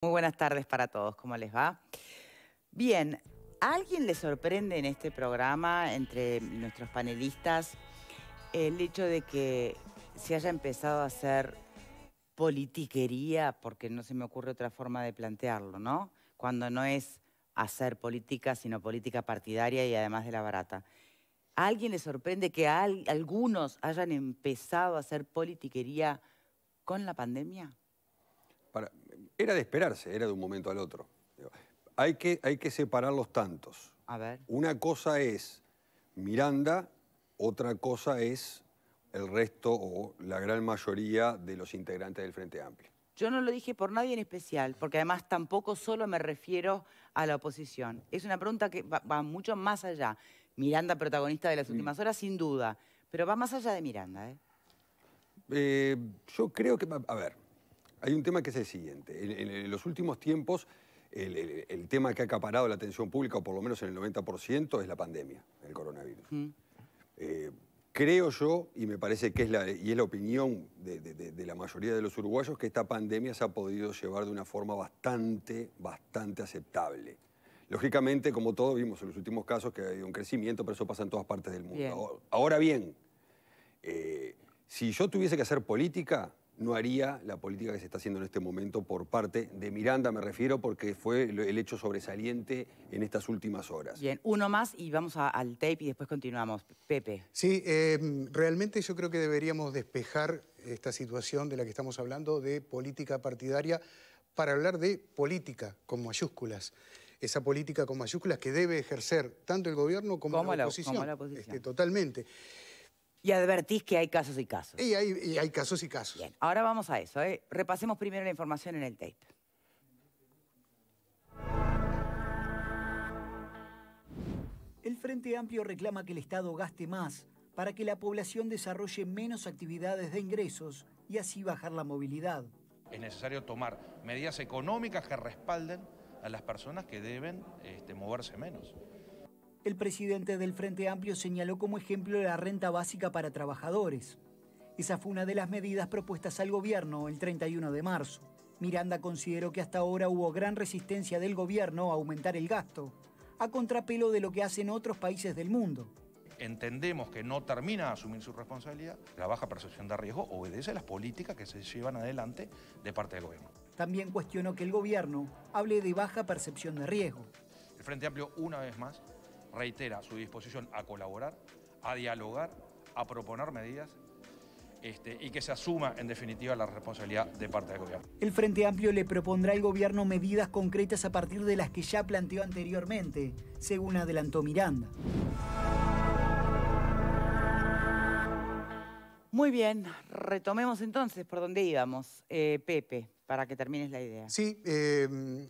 Muy buenas tardes para todos, ¿cómo les va? Bien, ¿a alguien le sorprende en este programa, entre nuestros panelistas, el hecho de que se haya empezado a hacer politiquería, porque no se me ocurre otra forma de plantearlo, ¿no? Cuando no es hacer política, sino política partidaria y además de la barata. ¿A alguien le sorprende que algunos hayan empezado a hacer politiquería con la pandemia? Para- Era de esperarse, era de un momento al otro. Digo, hay que separar los tantos. A ver. Una cosa es Miranda, otra cosa es el resto o la gran mayoría de los integrantes del Frente Amplio. Yo no lo dije por nadie en especial, porque además tampoco solo me refiero a la oposición. Es una pregunta que va mucho más allá. Miranda, protagonista de las últimas horas, sin duda, pero va más allá de Miranda, ¿eh? Yo creo que, a ver, hay un tema que es el siguiente. En los últimos tiempos, el tema que ha acaparado la atención pública, o por lo menos en el 90%, es la pandemia, el coronavirus. Creo yo, y me parece que es la opinión de la mayoría de los uruguayos, que esta pandemia se ha podido llevar de una forma bastante aceptable. Lógicamente, como todos vimos en los últimos casos, que ha habido un crecimiento, pero eso pasa en todas partes del mundo. Bien. Ahora bien, si yo tuviese que hacer política, no haría la política que se está haciendo en este momento por parte de Miranda, me refiero, porque fue el hecho sobresaliente en estas últimas horas. Bien, uno más y vamos al tape y después continuamos. Pepe. Sí, realmente yo creo que deberíamos despejar esta situación de la que estamos hablando de política partidaria para hablar de política con mayúsculas. Esa política con mayúsculas que debe ejercer tanto el gobierno como la oposición. Como la oposición. Totalmente. Y advertís que hay casos y casos. Y hay casos y casos. Bien, ahora vamos a eso, ¿eh? Repasemos primero la información en el tape. El Frente Amplio reclama que el Estado gaste más para que la población desarrolle menos actividades de ingresos y así bajar la movilidad. Es necesario tomar medidas económicas que respalden a las personas que deben moverse menos. El presidente del Frente Amplio señaló como ejemplo la renta básica para trabajadores. Esa fue una de las medidas propuestas al gobierno el 31 de marzo. Miranda consideró que hasta ahora hubo gran resistencia del gobierno a aumentar el gasto, a contrapelo de lo que hacen otros países del mundo. Entendemos que no termina de asumir su responsabilidad. La baja percepción de riesgo obedece a las políticas que se llevan adelante de parte del gobierno. También cuestionó que el gobierno hable de baja percepción de riesgo. El Frente Amplio, una vez más, reitera su disposición a colaborar, a dialogar, a proponer medidas y que se asuma, en definitiva, la responsabilidad de parte del gobierno. El Frente Amplio le propondrá al gobierno medidas concretas a partir de las que ya planteó anteriormente, según adelantó Miranda. Muy bien, retomemos entonces por dónde íbamos. Pepe, para que termines la idea. Sí,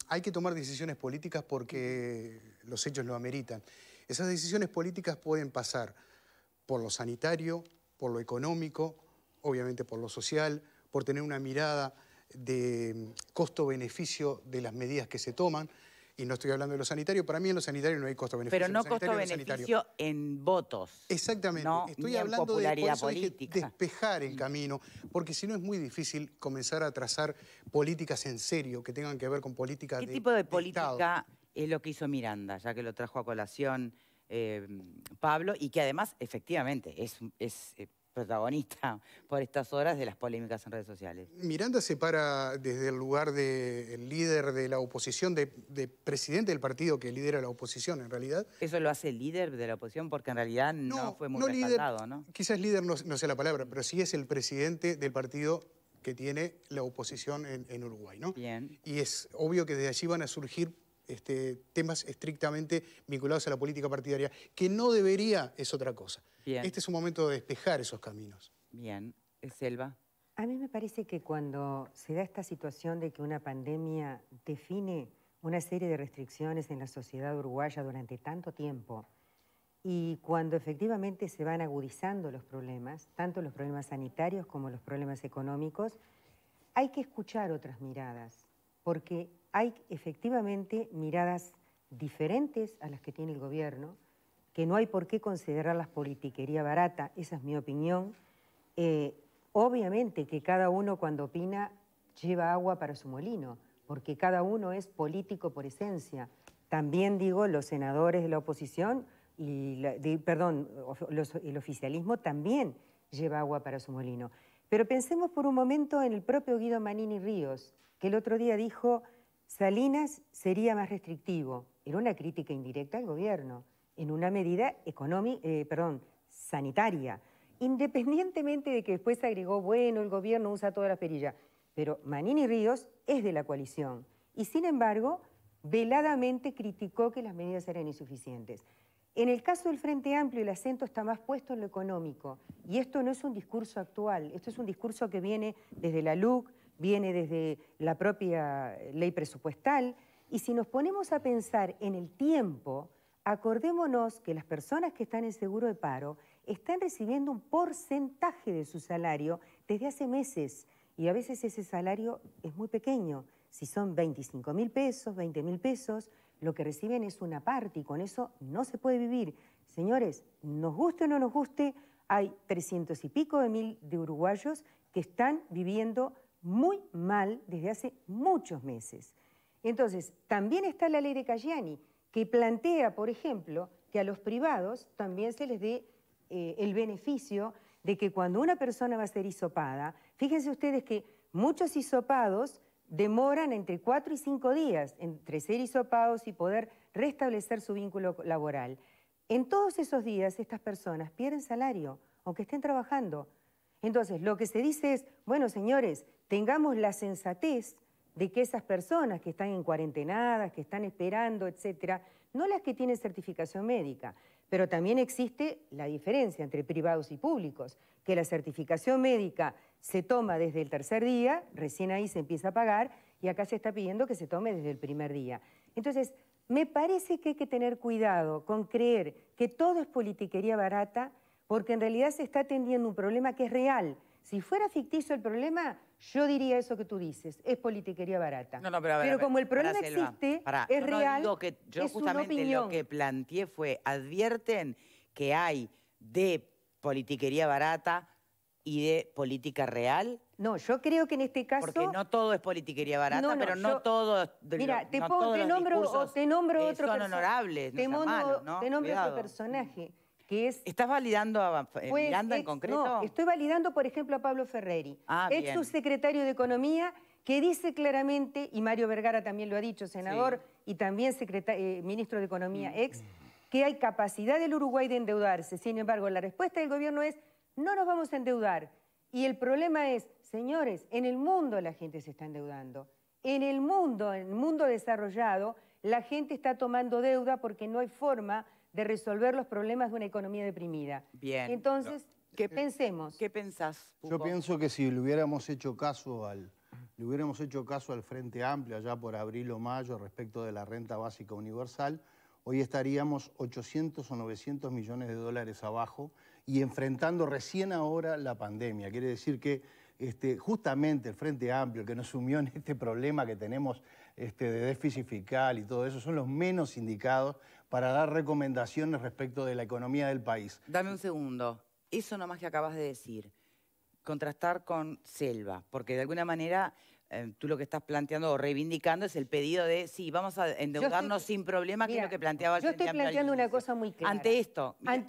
hay que tomar decisiones políticas porque los hechos lo ameritan. Esas decisiones políticas pueden pasar por lo sanitario, por lo económico, obviamente por lo social, por tener una mirada de costo-beneficio de las medidas que se toman. Y no estoy hablando de lo sanitario. Para mí en lo sanitario no hay costo-beneficio. Pero no costo-beneficio en votos. Exactamente. No, estoy ni en hablando de popularidad por eso dije, política. despejar el camino, porque si no es muy difícil comenzar a trazar políticas en serio que tengan que ver con políticas de ¿Qué tipo de Estado. política es lo que hizo Miranda, ya que lo trajo a colación Pablo, y que además, efectivamente, es protagonista por estas horas de las polémicas en redes sociales? Miranda se para desde el lugar del líder de la oposición, de presidente del partido que lidera la oposición, en realidad. ¿Eso lo hace el líder de la oposición? Porque en realidad no fue muy líder, respaldado, ¿no? Quizás líder no sea la palabra, pero sí es el presidente del partido que tiene la oposición en Uruguay, ¿no? Bien. Y es obvio que desde allí van a surgir temas estrictamente vinculados a la política partidaria, que no debería, es otra cosa. Bien. Este es un momento de despejar esos caminos. Bien. Selva. A mí me parece que cuando se da esta situación de que una pandemia define una serie de restricciones en la sociedad uruguaya durante tanto tiempo y cuando efectivamente se van agudizando los problemas, tanto los problemas sanitarios como los problemas económicos, hay que escuchar otras miradas, porque hay efectivamente miradas diferentes a las que tiene el gobierno, que no hay por qué considerarlas politiquería barata, esa es mi opinión. Obviamente que cada uno cuando opina lleva agua para su molino, porque cada uno es político por esencia. También digo, los senadores de la oposición y el oficialismo también lleva agua para su molino. Pero pensemos por un momento en el propio Guido Manini Ríos, que el otro día dijo, Salinas sería más restrictivo. Era una crítica indirecta al gobierno, en una medida sanitaria. Independientemente de que después agregó, bueno, el gobierno usa todas las perillas, pero Manini Ríos es de la coalición y sin embargo veladamente criticó que las medidas eran insuficientes. En el caso del Frente Amplio el acento está más puesto en lo económico y esto no es un discurso actual, esto es un discurso que viene desde la LUC, viene desde la propia ley presupuestal y si nos ponemos a pensar en el tiempo, acordémonos que las personas que están en seguro de paro están recibiendo un porcentaje de su salario desde hace meses y a veces ese salario es muy pequeño. Si son 25.000 pesos, 20.000 pesos, lo que reciben es una parte y con eso no se puede vivir. Señores, nos guste o no nos guste, hay 300 y pico de mil de uruguayos que están viviendo muy mal desde hace muchos meses. Entonces, también está la ley de Cayani, que plantea, por ejemplo, que a los privados también se les dé el beneficio de que cuando una persona va a ser hisopada, fíjense ustedes que muchos hisopados demoran entre 4 y 5 días entre ser hisopados y poder restablecer su vínculo laboral. En todos esos días estas personas pierden salario, aunque estén trabajando. Entonces, lo que se dice es, bueno, señores, tengamos la sensatez de que esas personas que están en cuarentenadas, que están esperando, etcétera, no las que tienen certificación médica, pero también existe la diferencia entre privados y públicos, que la certificación médica se toma desde el tercer día, recién ahí se empieza a pagar, y acá se está pidiendo que se tome desde el primer día. Entonces, me parece que hay que tener cuidado con creer que todo es politiquería barata, porque en realidad se está atendiendo un problema que es real. Si fuera ficticio el problema, yo diría eso que tú dices, es politiquería barata. No, pero a ver, como el problema existe, es real, digo que yo es justamente una opinión. lo que planteé fue, advierten que hay de politiquería barata y de política real. No, yo creo que en este caso... Porque no todo es politiquería barata, pero no todo... Mira, te nombro otro son honorables, no sean malos, ¿no? Te nombro otro personaje. Que es, ¿estás validando a Miranda en concreto? No, estoy validando, por ejemplo, a Pablo Ferreri, ex subsecretario de Economía, que dice claramente, y Mario Vergara también lo ha dicho, senador, y también ministro de Economía ex, que hay capacidad del Uruguay de endeudarse. Sin embargo, la respuesta del gobierno es, no nos vamos a endeudar. Y el problema es, señores, en el mundo la gente se está endeudando. En el mundo desarrollado, la gente está tomando deuda porque no hay forma de resolver los problemas de una economía deprimida. Bien. Entonces, pensemos. ¿Qué pensás, Pupo? Yo pienso que si le hubiéramos hecho caso al Frente Amplio allá por abril o mayo respecto de la renta básica universal, hoy estaríamos 800 o 900 millones de dólares abajo y enfrentando recién ahora la pandemia. Quiere decir que justamente el Frente Amplio, el que nos sumió en este problema que tenemos de déficit fiscal y todo eso, son los menos indicados para dar recomendaciones respecto de la economía del país. Dame un segundo. Eso nomás que acabas de decir, contrastar con Selva, porque de alguna manera tú lo que estás planteando o reivindicando es el pedido de, sí, vamos a endeudarnos sin problema, que es lo que planteaba el Frente Amplio. Yo estoy planteando una cosa muy clara. Ante esto del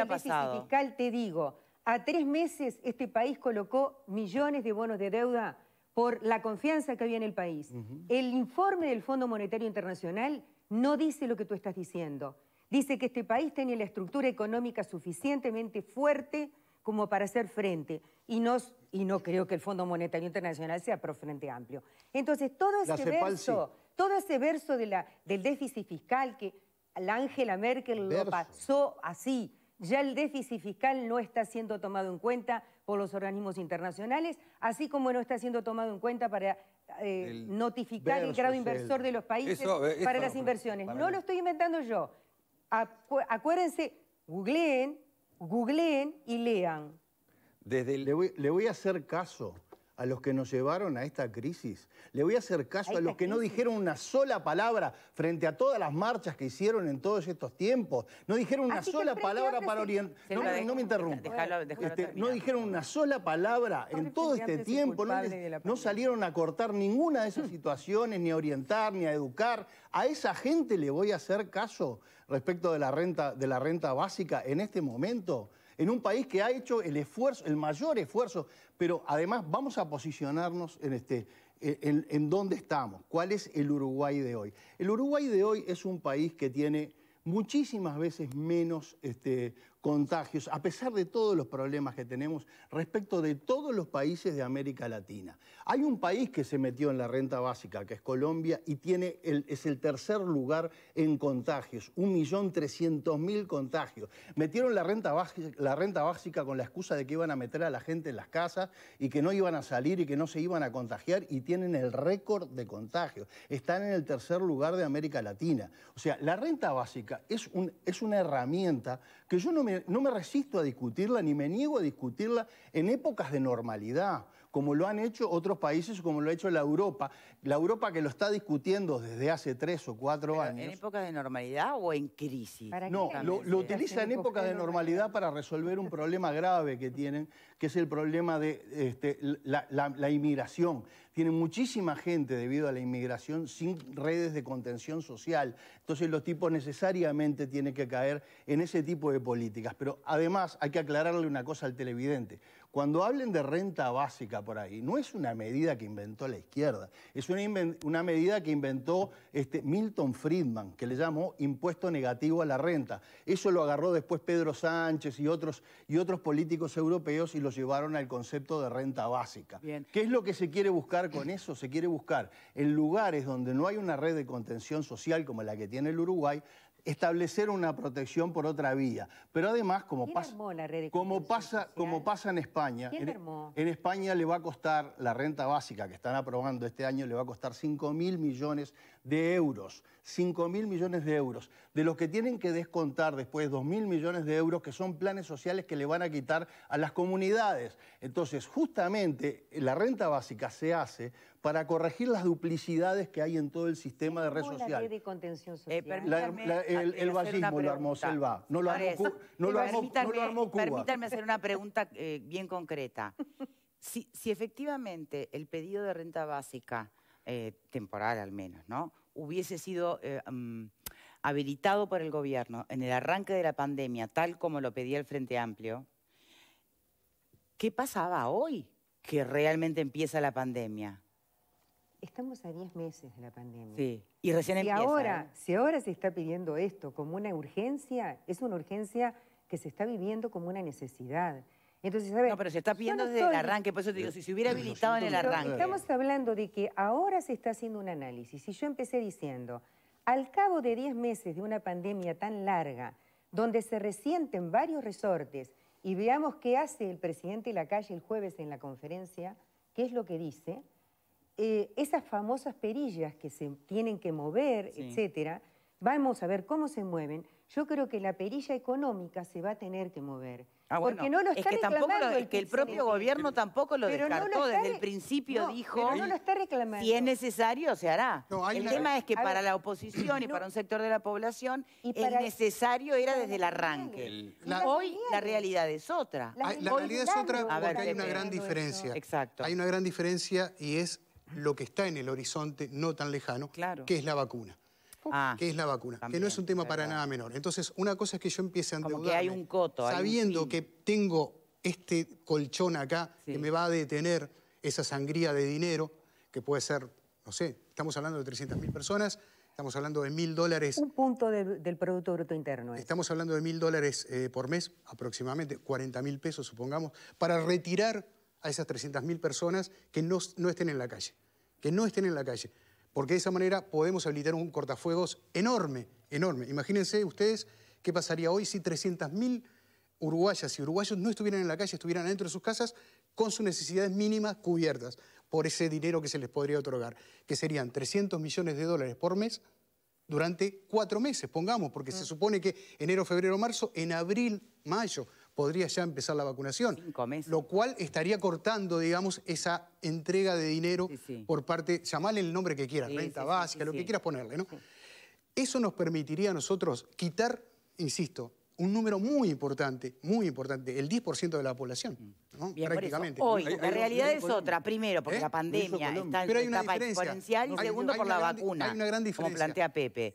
déficit fiscal, te digo, a 3 meses este país colocó millones de bonos de deuda por la confianza que había en el país. El informe del Fondo Monetario Internacional no dice lo que tú estás diciendo. Dice que este país tiene la estructura económica suficientemente fuerte como para hacer frente. Y no creo que el Fondo Monetario Internacional sea pro Frente Amplio. Entonces, todo ese verso del déficit fiscal que la Angela Merkel lo pasó así, ya el déficit fiscal no está siendo tomado en cuenta por los organismos internacionales, así como no está siendo tomado en cuenta para notificar el grado inversor de los países para las inversiones. No lo estoy inventando yo. Acuérdense, googleen y lean. Le voy a hacer caso a los que nos llevaron a esta crisis. Le voy a hacer caso a los que no dijeron una sola palabra frente a todas las marchas que hicieron en todos estos tiempos. No dijeron una sola palabra para orientar. No me interrumpa. No dijeron una sola palabra en todo este tiempo. No salieron a cortar ninguna de esas situaciones, ni a orientar, ni a educar. A esa gente le voy a hacer caso respecto de la renta básica en este momento, en un país que ha hecho el esfuerzo, el mayor esfuerzo, pero además vamos a posicionarnos en dónde estamos, cuál es el Uruguay de hoy. El Uruguay de hoy es un país que tiene muchísimas veces menos contagios, a pesar de todos los problemas que tenemos respecto de todos los países de América Latina. Hay un país que se metió en la renta básica, que es Colombia, y es el tercer lugar en contagios, 1.300.000 contagios. Metieron la renta básica con la excusa de que iban a meter a la gente en las casas y que no iban a salir y que no se iban a contagiar, y tienen el récord de contagios. Están en el tercer lugar de América Latina. O sea, la renta básica es una herramienta que yo no me resisto a discutirla, ni me niego a discutirla en épocas de normalidad, como lo han hecho otros países, como lo ha hecho la Europa que lo está discutiendo desde hace 3 o 4 años. ¿En épocas de normalidad o en crisis? No, lo utiliza en épocas de normalidad para resolver un problema grave que tienen, que es el problema de la inmigración. Tienen muchísima gente debido a la inmigración sin redes de contención social. Entonces los tipos necesariamente tienen que caer en ese tipo de políticas. Pero además hay que aclararle una cosa al televidente. Cuando hablen de renta básica por ahí, no es una medida que inventó la izquierda, es una medida que inventó Milton Friedman, que le llamó impuesto negativo a la renta. Eso lo agarró después Pedro Sánchez y otros políticos europeos y lo llevaron al concepto de renta básica. Bien. ¿Qué es lo que se quiere buscar con eso? Se quiere buscar en lugares donde no hay una red de contención social como la que tiene el Uruguay, establecer una protección por otra vía. Pero además, como pasa en España, en España le va a costar la renta básica que están aprobando este año, le va a costar 5.000 millones de euros. 5.000 millones de euros, de los que tienen que descontar después 2.000 millones de euros, que son planes sociales que le van a quitar a las comunidades. Entonces, justamente, la renta básica se hace para corregir las duplicidades que hay en todo el sistema de red social. ¿La ley de contención social? El vallismo lo armó Selva, no lo armó Cuba. Permítanme hacer una pregunta bien concreta. Si efectivamente el pedido de renta básica, temporal al menos, ¿no?, hubiese sido habilitado por el gobierno en el arranque de la pandemia, tal como lo pedía el Frente Amplio, ¿qué pasaba hoy que realmente empieza la pandemia? Estamos a 10 meses de la pandemia. Sí, y recién empieza. Si ahora se está pidiendo esto como una urgencia, es una urgencia que se está viviendo como una necesidad. Entonces, a ver, no, pero se está pidiendo desde el arranque, por eso te digo, si se hubiera habilitado en el arranque. Estamos hablando de que ahora se está haciendo un análisis. Y yo empecé diciendo, al cabo de 10 meses de una pandemia tan larga, donde se resienten varios resortes, y veamos qué hace el presidente Lacalle el jueves en la conferencia, qué es lo que dice, esas famosas perillas que se tienen que mover, sí, etcétera, vamos a ver cómo se mueven. Yo creo que la perilla económica se va a tener que mover. Porque no lo está reclamando el propio gobierno tampoco lo descartó. Desde el principio dijo, pero no lo está reclamando. Si es necesario, se hará. El tema es que para la oposición y para un sector de la población, el necesario era desde el arranque. Hoy la realidad es otra. La realidad es otra porque hay una gran diferencia. Exacto. Hay una gran diferencia y es lo que está en el horizonte no tan lejano, que es la vacuna. Que es la vacuna, también, que no es un tema para nada menor. Entonces, una cosa es que yo empiece a endeudarme, como que hay un coto, sabiendo que tengo este colchón acá, que me va a detener esa sangría de dinero, que puede ser, no sé, estamos hablando de 300.000 personas, estamos hablando de $1.000... Un punto del Producto Bruto Interno. Estamos hablando de $1.000 por mes, aproximadamente, 40.000 pesos, supongamos, para retirar a esas 300.000 personas que no estén en la calle. Que no estén en la calle. Porque de esa manera podemos habilitar un cortafuegos enorme, enorme. Imagínense ustedes qué pasaría hoy si 300.000 uruguayas y uruguayos no estuvieran en la calle, estuvieran dentro de sus casas con sus necesidades mínimas cubiertas por ese dinero que se les podría otorgar, que serían $300 millones por mes durante 4 meses, pongamos, porque se supone que enero, febrero, marzo, en abril, mayo, podría ya empezar la vacunación. 5 meses. Lo cual estaría cortando, digamos, esa entrega de dinero por parte, llamarle el nombre que quieras, renta básica, lo que quieras ponerle, ¿no? Eso nos permitiría a nosotros quitar, insisto, un número muy importante, el 10% de la población, ¿no? Bien, prácticamente. Hoy, la realidad es otra. Primero, porque la pandemia está en su etapa exponencial, y segundo, por la vacuna, hay una gran diferencia. como plantea Pepe.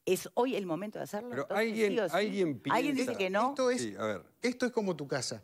¿Es hoy el momento de hacerlo? Pero Entonces, alguien piensa... ¿Alguien dice que no? Esto es como tu casa.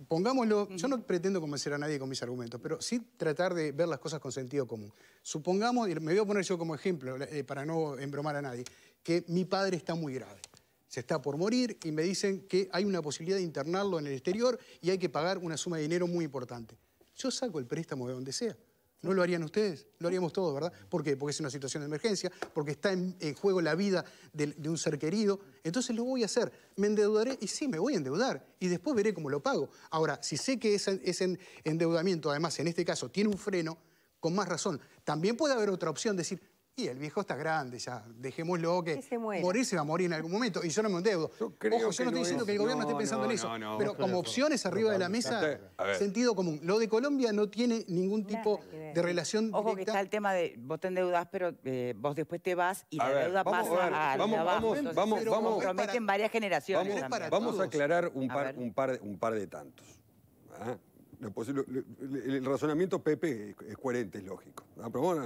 Pongámoslo, yo no pretendo convencer a nadie con mis argumentos, pero sí tratar de ver las cosas con sentido común. Supongamos, y me voy a poner yo como ejemplo, para no embromar a nadie, que mi padre está muy grave. Se está por morir y me dicen que hay una posibilidad de internarlo en el exterior y hay que pagar una suma de dinero muy importante. Yo saco el préstamo de donde sea. ¿No lo harían ustedes? Lo haríamos todos, ¿verdad? ¿Por qué? Porque es una situación de emergencia, porque está en juego la vida de un ser querido. Entonces lo voy a hacer. Me endeudaré y sí, me voy a endeudar. Y después veré cómo lo pago. Ahora, si sé que ese endeudamiento, además, en este caso, tiene un freno, con más razón. También puede haber otra opción, decir... Y el viejo está grande ya, dejémoslo que morir se va a morir en algún momento y yo no me endeudo. Ojo, yo no estoy diciendo que el gobierno esté pensando en eso, pero como opciones arriba de la mesa, sentido común. Lo de Colombia no tiene ningún tipo de relación directa. Ojo que está el tema de vos te endeudás, pero vos después te vas y la deuda pasa al de abajo. Entonces, se comprometen varias generaciones. Vamos a aclarar un par de tantos. El razonamiento, Pepe, es coherente, es lógico.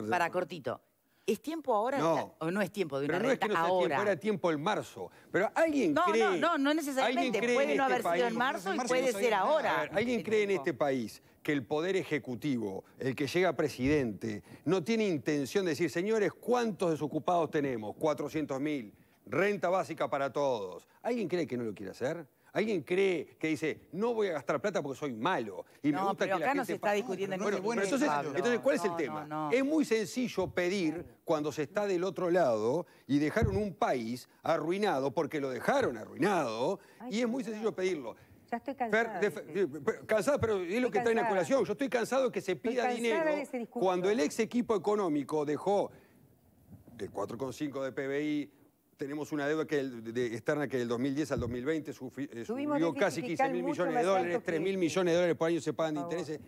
Para cortito. ¿Es tiempo ahora o no es tiempo de una renta ahora? No es que no sea tiempo, era tiempo en marzo. Pero alguien cree... No necesariamente. Puede no haber sido en marzo y puede ser ahora. ¿Alguien cree en este país que el Poder Ejecutivo, el que llega presidente, no tiene intención de decir, señores, ¿cuántos desocupados tenemos? 400.000. Renta básica para todos. ¿Alguien cree que no lo quiere hacer? ¿Alguien cree que dice, no voy a gastar plata porque soy malo? Y me gusta pero que acá no se está discutiendo en entonces, ¿cuál es el tema? Es muy sencillo pedir cuando se está del otro lado y dejaron un país arruinado porque lo dejaron arruinado y es muy sencillo pedirlo. Ya estoy cansada. Cansada, pero es lo que traen a colación. Yo estoy cansado de que se pida dinero cuando el ex equipo económico dejó el 4,5 de PBI. Tenemos una deuda externa que del 2010 al 2020 subió casi 15.000 millones de dólares, 3.000 millones de dólares por año se pagan de intereses.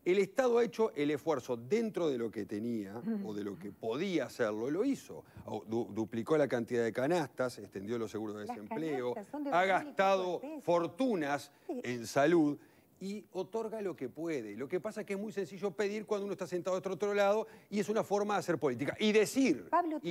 El Estado ha hecho el esfuerzo dentro de lo que tenía o de lo que podía hacerlo, lo hizo. Duplicó la cantidad de canastas, extendió los seguros de desempleo, ha gastado fortunas en salud y otorga lo que puede. Lo que pasa es que es muy sencillo pedir cuando uno está sentado de otro lado y es una forma de hacer política. Y decir, Pablo,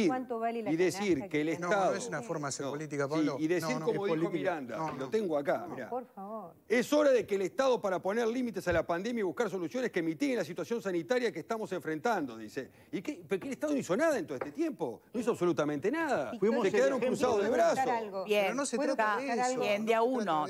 cuánto vale la canasta que el Estado... No es una forma de hacer política, Pablo. Sí, y decir como dijo Miranda, lo tengo acá, mirá. Por favor. Es hora de que el Estado, para poner límites a la pandemia y buscar soluciones que mitiguen la situación sanitaria que estamos enfrentando, dice. ¿Pero el Estado no hizo nada en todo este tiempo? No hizo absolutamente nada. Se quedaron cruzados de brazos. Bien, pero no se trata de eso. Bien, de a uno.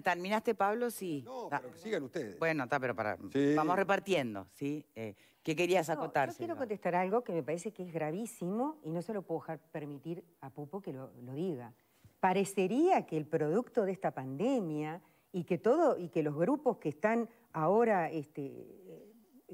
¿Terminaste, Pablo? Sí. No, pero que sigan ustedes. Bueno, pero vamos repartiendo, ¿sí? ¿Qué querías acotar? Yo quiero contestar algo que me parece que es gravísimo y no se lo puedo permitir a Pupo que lo diga. Parecería que el producto de esta pandemia y que los grupos que están ahora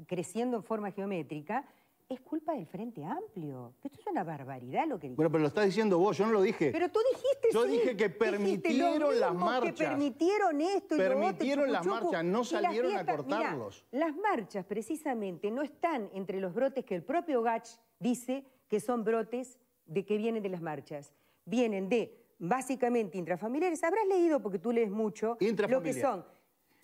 creciendo en forma geométrica es culpa del Frente Amplio. Esto es una barbaridad lo que dijiste. Bueno, pero lo estás diciendo vos, yo no lo dije. Pero tú dijiste Yo dije que permitieron las marchas. Que permitieron esto y permitieron las marchas, no salieron a cortarlos. Mirá, las marchas precisamente no están entre los brotes que el propio Gach dice que son brotes que vienen de las marchas. Vienen de, básicamente, intrafamiliares. Habrás leído, porque tú lees mucho, lo que son...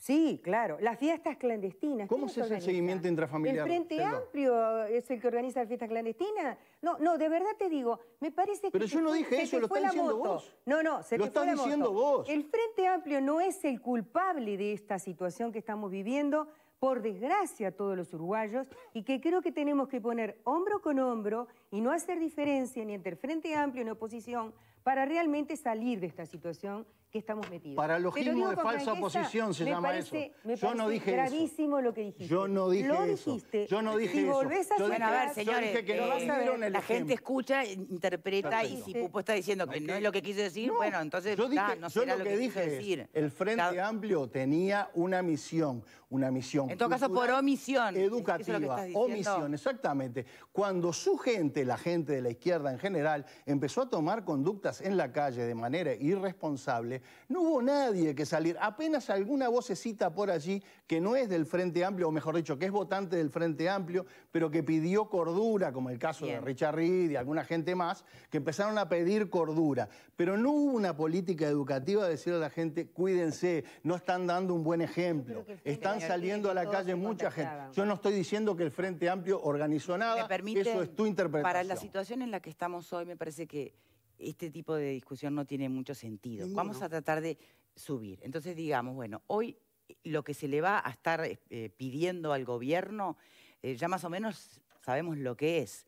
Sí, claro. Las fiestas clandestinas. ¿Cómo se hace el seguimiento intrafamiliar? ¿El Frente Amplio es el que organiza las fiestas clandestinas? No, de verdad te digo, me parece que... Pero yo no dije eso, lo estás diciendo vos. No, se te fue la moto. Lo estás diciendo vos. El Frente Amplio no es el culpable de esta situación que estamos viviendo, por desgracia, todos los uruguayos, y que creo que tenemos que poner hombro con hombro y no hacer diferencia ni entre el Frente Amplio ni oposición para realmente salir de esta situación que estamos metidos. Paralogismo de falsa oposición se llama eso. Yo no dije eso. Gravísimo lo que dijiste. Yo no dije eso. Lo dijiste. Yo no dije eso. Bueno, a ver, señores, la gente escucha, interpreta, y si Pupo está diciendo que no es lo que quiso decir, bueno, entonces no será lo que quiso decir. El Frente Amplio tenía una misión, una misión. En todo caso, por omisión. Educativa, ¿Eso es lo que estás diciendo? omisión, exactamente. Cuando su gente, la gente de la izquierda en general, empezó a tomar conductas en la calle de manera irresponsable, no hubo nadie que salir. Apenas alguna vocecita por allí que no es del Frente Amplio, o mejor dicho, que es votante del Frente Amplio, pero que pidió cordura, como el caso de Richard Reed y alguna gente más, que empezaron a pedir cordura. Pero no hubo una política educativa de decirle a la gente, cuídense, no están dando un buen ejemplo. Están saliendo a la calle mucha gente. Yo no estoy diciendo que el Frente Amplio organizó nada, eso es tu interpretación. Para la situación en la que estamos hoy, me parece que este tipo de discusión no tiene mucho sentido. Vamos a tratar de subir. Entonces digamos, bueno, hoy lo que se le va a estar pidiendo al gobierno, ya más o menos sabemos lo que es.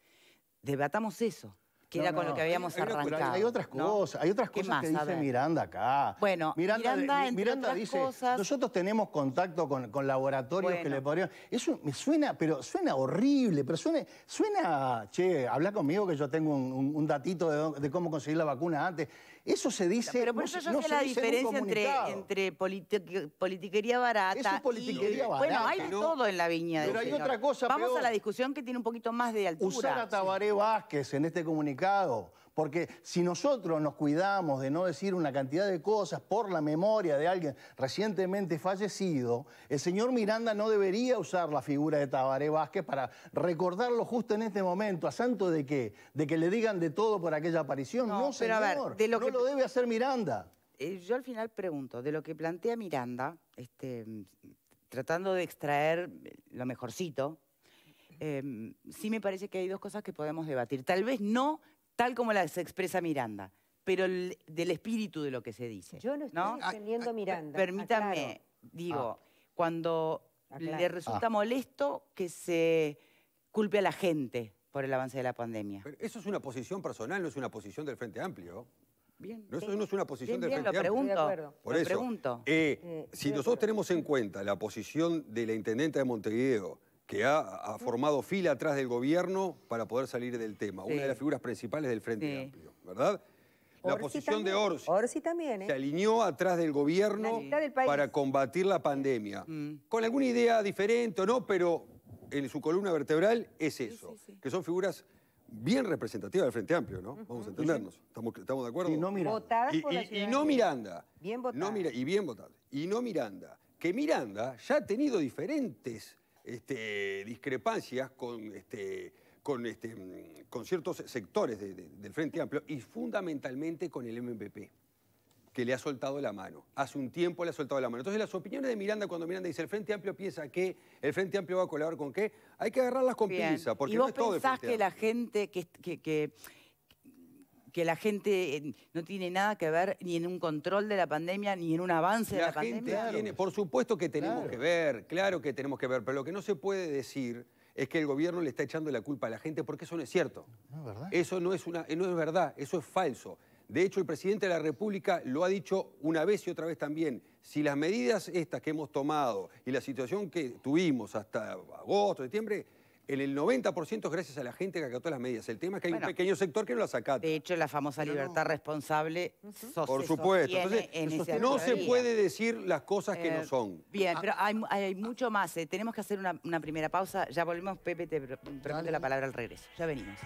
Debatamos eso. Que era con lo que habíamos arrancado. Hay otras cosas, hay otras cosas que dice Miranda acá. Bueno, Miranda dice, cosas... nosotros tenemos contacto con laboratorios que le podrían... Eso me suena, pero suena horrible, pero suena, che, habla conmigo que yo tengo un datito de cómo conseguir la vacuna antes. Eso se dice... Pero por eso yo sé la diferencia entre politiquería barata eso es politiquería barata. Bueno, hay de todo en la viña del Pero hay señor. otra cosa Vamos peor. a la discusión que tiene un poquito más de altura. Usar a Tabaré Vázquez en este comunicado, porque si nosotros nos cuidamos de no decir una cantidad de cosas por la memoria de alguien recientemente fallecido, el señor Miranda no debería usar la figura de Tabaré Vázquez para recordarlo justo en este momento. ¿A santo de qué? ¿De que le digan de todo por aquella aparición? No, señor, pero a ver, no lo debe hacer Miranda. Yo al final pregunto, de lo que plantea Miranda, tratando de extraer lo mejorcito, sí me parece que hay dos cosas que podemos debatir. Tal vez no tal como las expresa Miranda, pero del espíritu de lo que se dice. Yo no estoy defendiendo a Miranda. Permítame, cuando le resulta molesto que se culpe a la gente por el avance de la pandemia. Pero eso es una posición personal, no es una posición del Frente Amplio. Bien. No, eso no es una posición del Frente lo Amplio. pregunto. Por eso, pregunto. Si nosotros tenemos en cuenta la posición de la intendenta de Montevideo, que ha formado fila atrás del gobierno para poder salir del tema, una de las figuras principales del Frente Amplio, ¿verdad? La posición de Orsi también, se alineó atrás del gobierno para combatir la pandemia. Con alguna idea diferente o no, pero en su columna vertebral es eso, que son figuras bien representativas del Frente Amplio, ¿no? Vamos a entendernos. ¿Estamos de acuerdo? Y no Miranda. Votadas por la Y no Miranda. Bien votadas. Y bien votadas. Y no Miranda. Que Miranda ya ha tenido diferentes discrepancias con ciertos sectores del Frente Amplio y fundamentalmente con el MPP, que le ha soltado la mano. Hace un tiempo le ha soltado la mano. Entonces las opiniones de Miranda, cuando Miranda dice el Frente Amplio piensa que el Frente Amplio va a colaborar con qué, hay que agarrarlas con pinza, porque ¿Y no vos es todo el pensás Frente que la gente que la gente no tiene nada que ver ni en un control de la pandemia, ni en un avance de la pandemia? Por supuesto que tenemos que ver, claro que tenemos que ver, pero lo que no se puede decir es que el gobierno le está echando la culpa a la gente, porque eso no es cierto. No es verdad. Eso no es verdad, eso es falso. De hecho, el presidente de la República lo ha dicho una vez y otra vez también. Si las medidas estas que hemos tomado y la situación que tuvimos hasta agosto, septiembre, en el 90% es gracias a la gente que acató las medidas. El tema es que hay un pequeño sector que no las acata. De hecho, la famosa libertad responsable por supuesto. Entonces, no se puede decir las cosas que no son. Bien, pero hay mucho más. Tenemos que hacer una primera pausa. Ya volvemos. Pepe, te pregunto la palabra al regreso. Ya venimos.